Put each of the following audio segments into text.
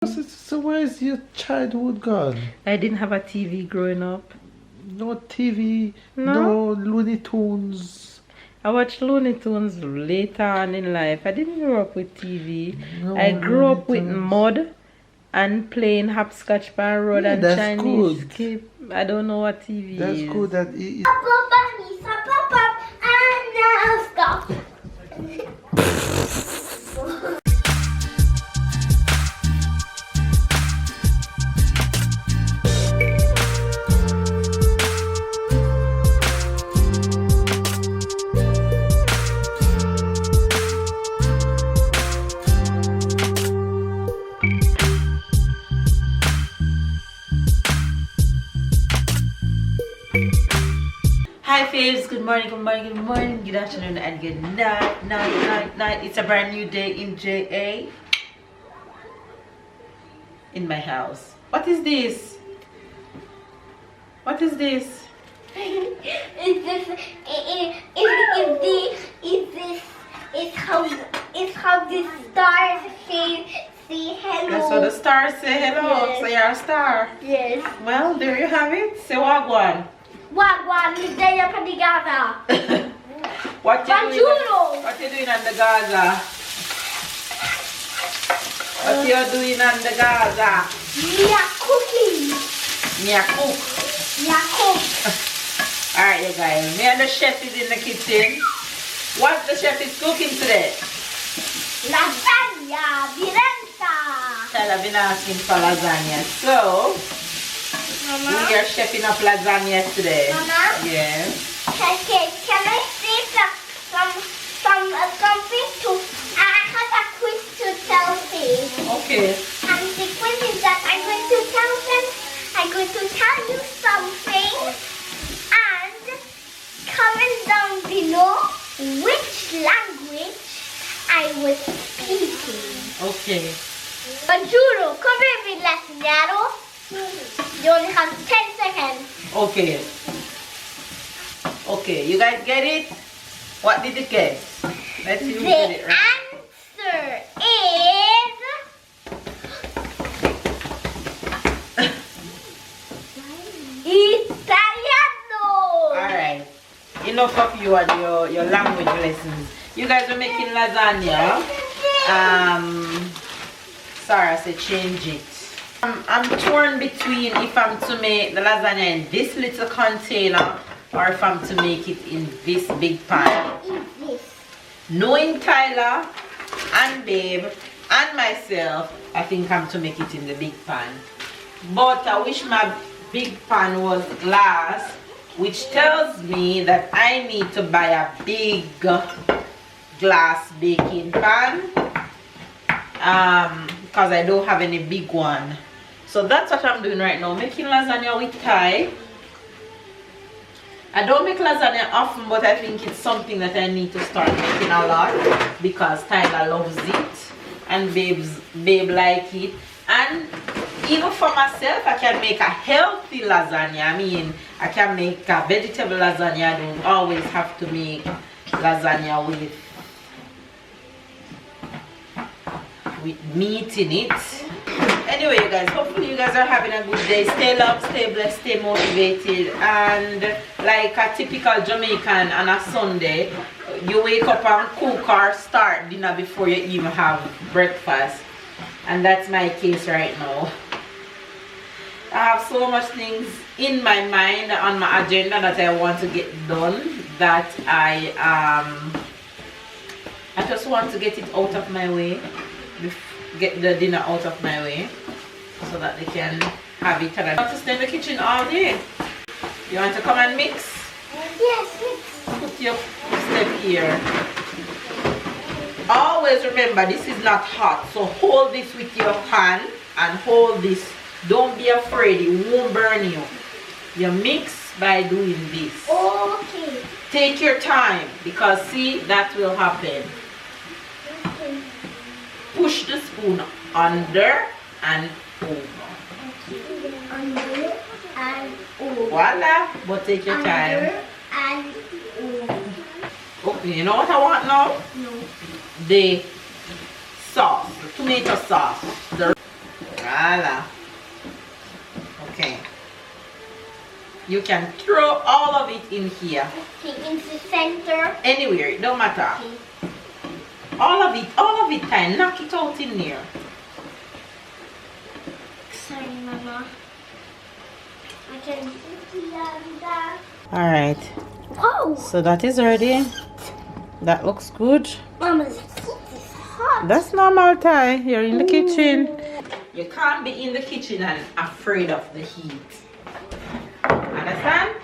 So where is your childhood gone? I didn't have a TV growing up. No TV, No. no Looney Tunes. I watched Looney Tunes later on in life. I didn't grow up with TV. No I grew Looney up with Tunes. mud and playing hopscotch bar road Yeah, and that's Chinese good. skip. I don't know what TV That's is. good that it, And now stop. Hi faves, good morning, good afternoon and good night. It's a brand new day in JA. In my house. What is this? What is this? It's how the stars say hello. That's what the stars say hello. Yes. So you're a star. Yes. Well, there you have it. Say wagwan. Wagwan, Lidaya Padigada. What you doing? Bonjour. What you doing on the Gaza? What you doing on the Gaza? Mia cooking. Me a cook. Mia cook. Alright you guys, me and the chef is in the kitchen. What the chef is cooking today? Lasagna, Virenta. Tyler been asking for lasagna. So Mama. we are chefing up lasagna today. Mama. Yeah. Can I say something to? I have a quiz to tell you. Okay. And the quiz is that I'm going to tell you something, and comment down below which language I was speaking. Okay. Bonjour, come here, Lasagna. You only have 10 seconds. Okay. Okay, you guys get it? What did you get? Let's see who get The it right. answer is Italiano. Alright. Enough of you and your language lessons. You guys are making lasagna. Sarah said change it. I'm torn between if I'm to make the lasagna in this little container or if I'm to make it in this big pan. Knowing Tyler and Babe and myself, I think I'm to make it in the big pan. But I wish my big pan was glass, which tells me that I need to buy a big glass baking pan because I don't have any big one. So that's what I'm doing right now, making lasagna with Ty. I don't make lasagna often, but I think it's something that I need to start making a lot because Tyler loves it and babe like it. And even for myself, I can make a healthy lasagna. I mean, I can make a vegetable lasagna. I don't always have to make lasagna with meat in it. Anyway, you guys, hopefully you guys are having a good day. Stay loved, stay blessed, stay motivated. And like a typical Jamaican on a Sunday, you wake up and cook or start dinner before you even have breakfast. And that's my case right now. I have so much things in my mind on my agenda that I want to get done that I just want to get it out of my way, get the dinner out of my way so that they can have it. And I want to stay in the kitchen all day. You want to come and mix? Yes, mix. Put your step here. Always remember, this is not hot, so hold this with your hand and hold this. Don't be afraid, it won't burn you. You mix by doing this. Okay. Take your time because see, that will happen. Okay. Push the spoon under and over. Under and over. Voila, but take your time. Under and over. Okay, you know what I want now? No. The sauce, the tomato sauce. Voila. Okay. You can throw all of it in here. Okay, in the center. Anywhere, it don't matter. Okay. All of it, Ty. Knock it out in there. Sorry, Mama. I can do that. Alright. Whoa! So that is ready. That looks good. Mama, the heat is hot. That's normal, Ty. You're in the kitchen. You can't be in the kitchen and afraid of the heat. Understand?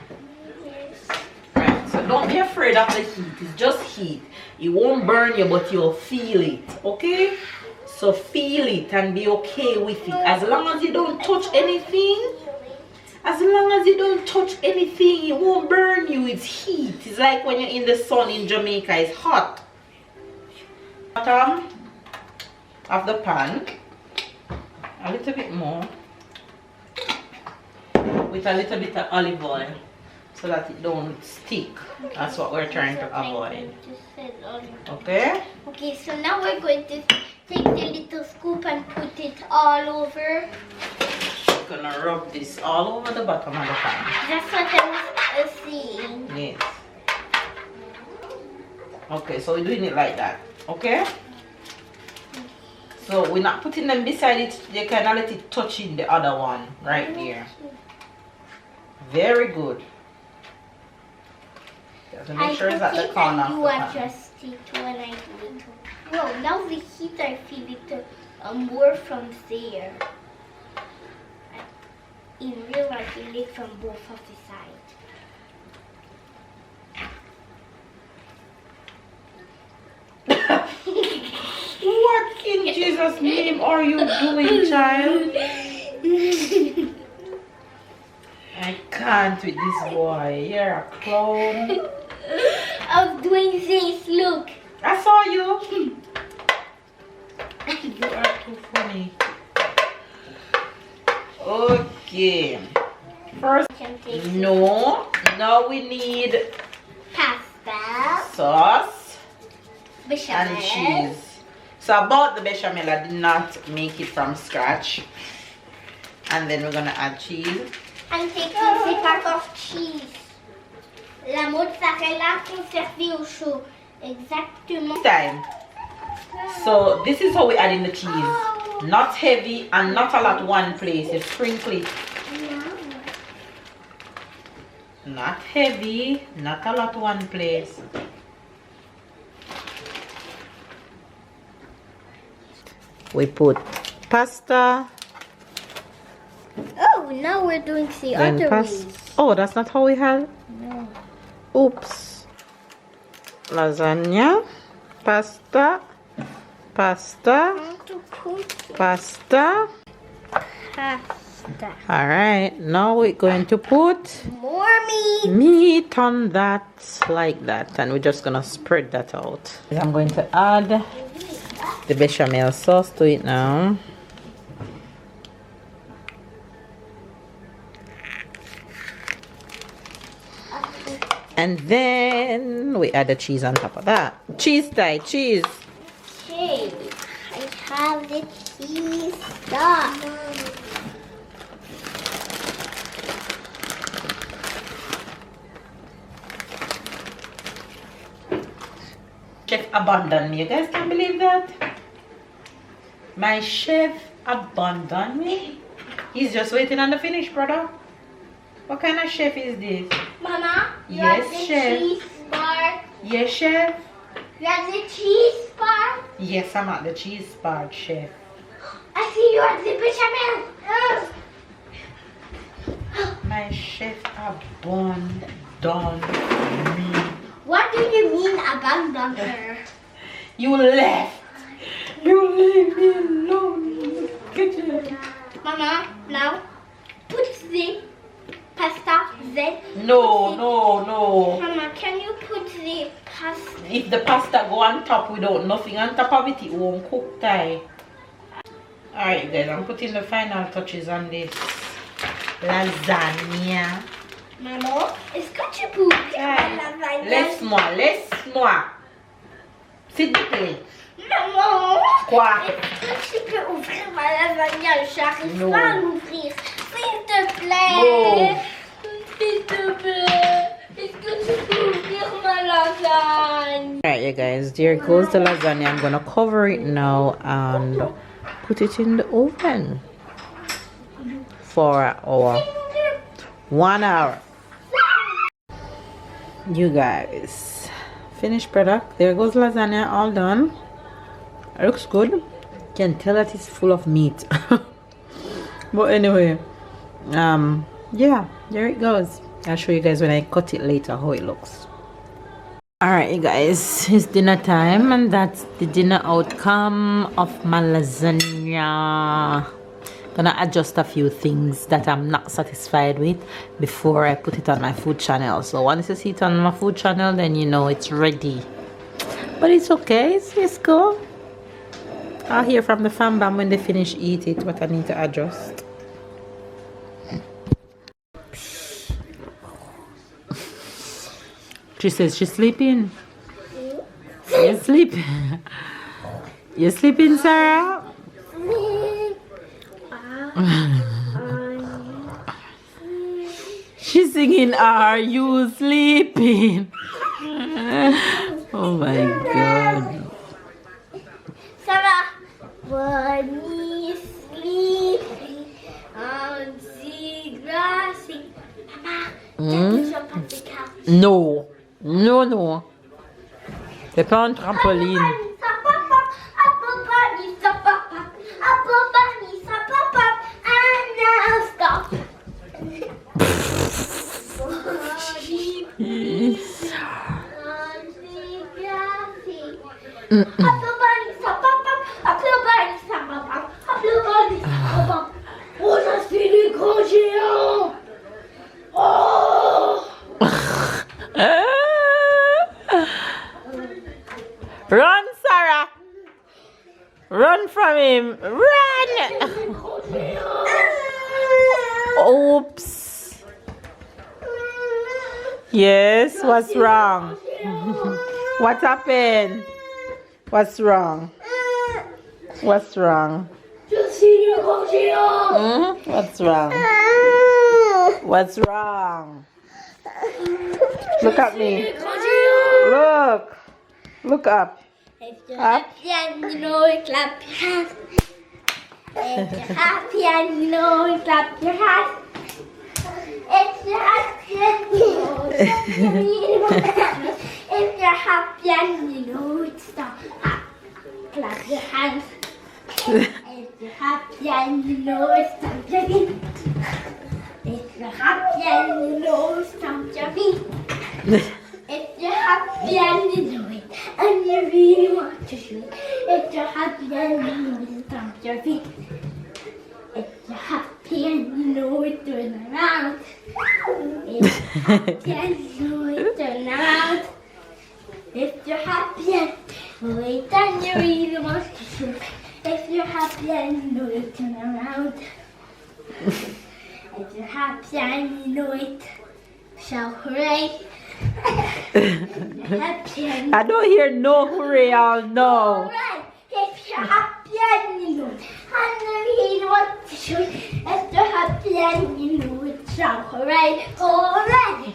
Yes. Right. So don't be afraid of the heat. It's just heat. It won't burn you, but you'll feel it. Okay? So feel it and be okay with it. As long as you don't touch anything. As long as you don't touch anything, it won't burn you. It's heat. It's like when you're in the sun in Jamaica. It's hot. Bottom of the pan. A little bit more. With a little bit of olive oil. So that it don't stick. That's what we're trying to avoid. Okay? Okay, so now we're going to take the little scoop and put it all over. Gonna rub this all over the bottom of the pan. That's what I was seeing. Yes. Okay, so we're doing it like that. Okay? So we're not putting them beside it. You can let it touch in the other one right there. Very good. Just make sure it's at the corner of you the pan. adjust it when I do it. Well, now the heat I feel it more from there. In real life, I feel it from both of the sides. What in Jesus' name are you doing, child? I can't with this boy. You're a clown. I was doing this, look. I saw you. You are too funny. Okay. First, no. Now we need Pasta. sauce Bechamel. and cheese. So about the bechamel, I did not make it from scratch. And then we're gonna add cheese. And take the part of cheese. La mozzarella conservée au chaud. Exactement. Time. So this is how we add in the cheese. Not heavy and not all at one place. You sprinkle it. Not heavy, not all at one place. We put pasta. Oh, now we're doing the other way. Oh, that's not how we had. No. Oops. Lasagna, pasta, pasta, pasta. Pasta. All right, now we're going to put More meat. meat on that, like that, and we're just gonna spread that out. I'm going to add the bechamel sauce to it now. And then we add the cheese on top of that. Cheese, Ty, cheese. Okay, I have the cheese stuff. Chef abandoned me. You guys can't believe that? My chef abandoned me. He's just waiting on the finished product. What kind of chef is this? Mama, you Yes, have the chef. cheese part. Yes, chef. You have the cheese part. Yes, I'm at the cheese part, chef. I see you have the bechamel. My chef abandoned me. What do you mean abandon her? You left. You leave me alone in the kitchen. Mama, now put the pasta then. No. Mama, can you put the pasta? If the pasta go on top without nothing on top of it, it won't cook, Ty. Alright guys, I'm putting the final touches on this lasagna. Maman, est-ce que tu peux ouvrir la lasagne? Laisse-moi. S'il te plaît. Maman. Quoi? Est-ce que tu peux ouvrir ma lasagne? J'arrive Non. pas à l'ouvrir. S'il te plaît. Non. S'il te plaît. Est-ce que tu peux ouvrir ma lasagne? Alright, you guys, there goes the lasagna. I'm gonna cover it now and put it in the oven for an hour. 1 hour. You guys, finished product. There goes lasagna, all done. It looks good. Can tell that it's full of meat. But anyway, yeah, there it goes. I'll show you guys when I cut it later how it looks. Alright, you guys, it's dinner time, and that's the dinner outcome of my lasagna. Gonna adjust a few things that I'm not satisfied with before I put it on my food channel. So once you see it on my food channel, then you know it's ready. But it's okay, it's cool. I'll hear from the fam bam when they finish eat it what I need to adjust. She says she's sleeping. You're sleeping. You're sleeping, Sarah? She's singing, "Are you sleeping?" Oh my God. Sarah, when you sleeping on the grassy. Mama, get up on the couch. No. No, no. C'est pas un trampoline. Oh, ça c'est le grand géant. Oh. Run, Sarah! Run from him! Run! Oops! Yes, what's wrong? What happened? What's wrong? What's wrong? Je suis le grand géant. What's wrong? What's wrong? Look at me. Look. Look up. If you're happy and you know it, clap your hands. If you're happy and you know it, clap your hands. If you're happy and you know it, if you're happy and you know it, stop. Clap your hands. If you're happy and you know it, stamp your feet. If you're happy and you know it, stamp your feet. If you're happy and you know it, and you really want to shoot. If you're happy and you know it, stamp your feet. If you're happy and you know it, turn around. If you're happy and you know it, turn around. If you're happy and you know it, and you really want to shoot. If you're happy and you know it, turn around. If you're happy and you know it, shout hooray. I don't hear no hooray all no. Alright, if you're happy and you know it, and you really want to shoot. If you're happy and you know it, shout hooray, hooray.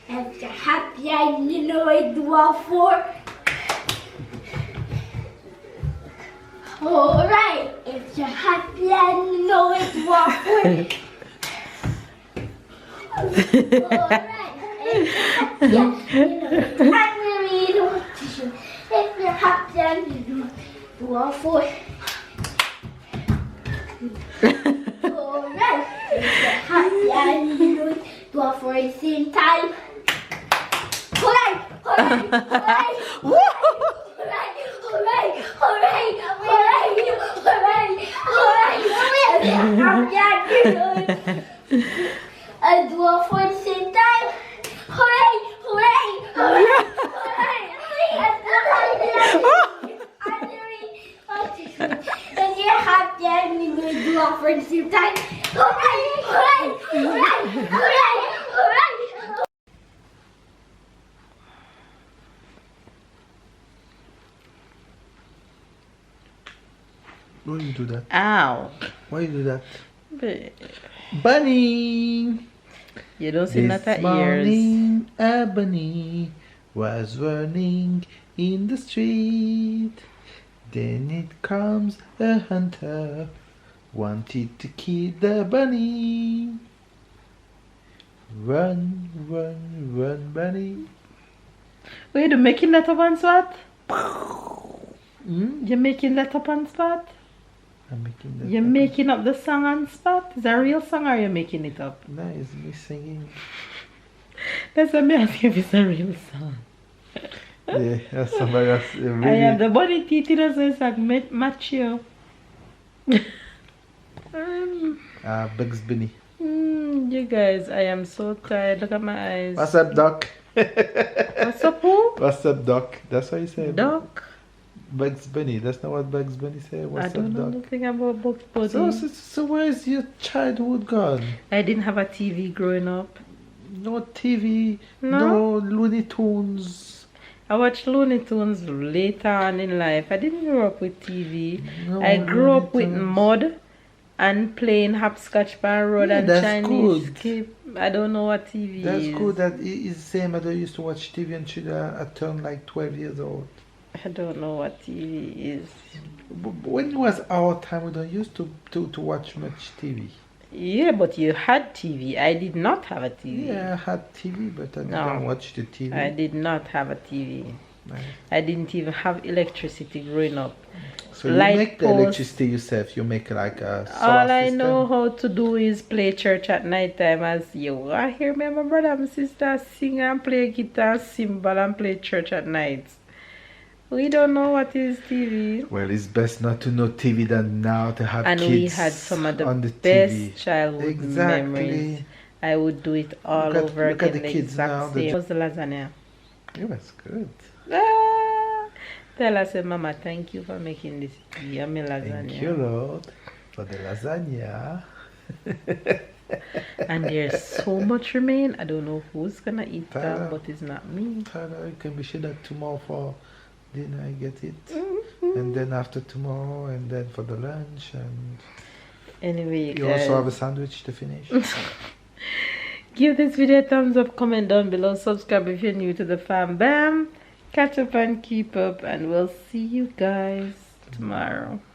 If you're happy and you know it, do a 4. Alright, if you're happy and you know it, do a 4. Alright. If you're happy and you know it, and you really want to shoot. If you're happy and you know it, do a 4. Alright, if you're happy and you know it, do a 4 at the same time. Hooray! Hooray! Hooray! Hooray! Hooray! Hooray! Hooray! Hooray! If you're happy and you know it, and do a 4 at the same time. Hooray! Hooray! Hooray! Hooray! If you're happy and you're happy and you know it, do a 4 at the same time. Hooray! Hooray! Hooray! Hooray! Hooray! Why you do that? Ow. Why you do that? Babe. Bunny! You don't see that This at ears. morning a bunny was running in the street. Then it comes a hunter, wanted to kill the bunny. Run, run, run, bunny. Wait, you making that up on spot? Hmm? You're making that up on spot? I'm making that You're up. making up the song on spot? Is that a real song or are you making it up? No, it's me singing. That's what me ask you if it's a real song. Yeah, that's somebody else. I Really. am the bunny titi so it's like macho. Bugs Bunny. You guys, I am so tired. Look at my eyes. What's up, Doc? What's up, who? What's up, Doc? That's what you say. Doc? Bugs Bunny. That's not what Bugs Bunny said. I What's don't up, know Doc? nothing about Bugs Bunny. So where's your childhood gone? I didn't have a TV growing up. No TV, No? no Looney Tunes. I watched Looney Tunes later on in life. I didn't grow up with TV. No I grew up Looney with Tunes. mud and playing hopscotch bar road Yeah, and that's Chinese good. skip. I don't know what TV That's is. good. That is the same as I used to watch TV until I turned like 12 years old. I don't know what TV is. When it was our time, we don't used to watch much TV. Yeah, but you had TV. I did not have a TV. Yeah, I had TV, but I No. didn't watch the TV. I did not have a TV. Right. I didn't even have electricity growing up. So you Light make the post. electricity yourself. You make like a solar All I system. know how to do is play church at night time as you. I hear me and my brother and my sister sing and play guitar, cymbal and play church at night. We don't know what is TV. Well, it's best not to know TV than now to have And kids we had some of the on the best TV. childhood Exactly. memories. I would do it all Look at- over look at again. the kids exact now, same. What's the lasagna? It was good. Ah, tell us, Mama, thank you for making this yummy lasagna. Thank you, Lord, for the lasagna. And there's so much remain. I don't know who's gonna eat Tyler. that, but it's not me. Tyler, you can be sure that tomorrow for dinner I get it. Mm-hmm. And then after tomorrow, and then for the lunch. And Anyway, you guys, also have a sandwich to finish. give this video a thumbs up, comment down below, subscribe if you're new to the fam bam. Catch up and keep up, and we'll see you guys tomorrow.